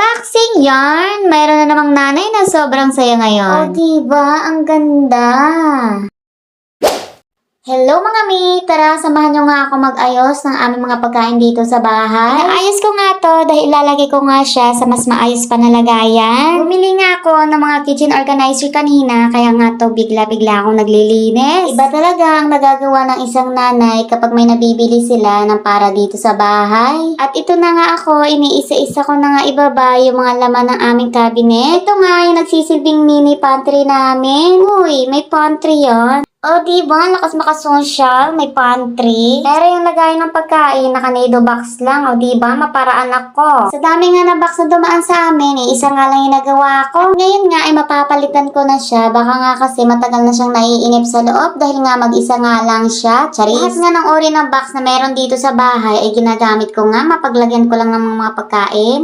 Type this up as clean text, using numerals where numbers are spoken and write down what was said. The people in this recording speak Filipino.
Unboxing yarn! Mayroon na namang nanay na sobrang saya ngayon. Diba? Ang ganda! Hello mga mi! Tara, samahan nyo nga ako mag-ayos ng aming mga pagkain dito sa bahay. Inaayos ko nga to dahil ilalagay ko nga siya sa mas maayos pa na lagayan. Bumili nga ako ng mga kitchen organizer kanina, kaya nga to bigla-bigla akong naglilinis. Iba talaga ang nagagawa ng isang nanay kapag may nabibili sila ng para dito sa bahay. At ito na nga ako, iniisa-isa ko na nga ibaba yung mga laman ng aming cabinet. Ito nga yung nagsisilbing mini pantry namin. Uy, may pantry yan. Diba? Lakas makasocial, may pantry. Pero yung lagay ng pagkain, naka-nido box lang. Diba? Maparaan ako. Sa dami nga na box na dumaan sa amin, isa nga lang yung nagawa ko. Ngayon nga ay mapapalitan ko na siya. Baka nga kasi matagal na siyang naiinip sa loob dahil nga mag-isa nga lang siya. Charis. Lahat nga ng ori ng box na meron dito sa bahay ay ginagamit ko nga. Mapaglagyan ko lang ng mga pagkain.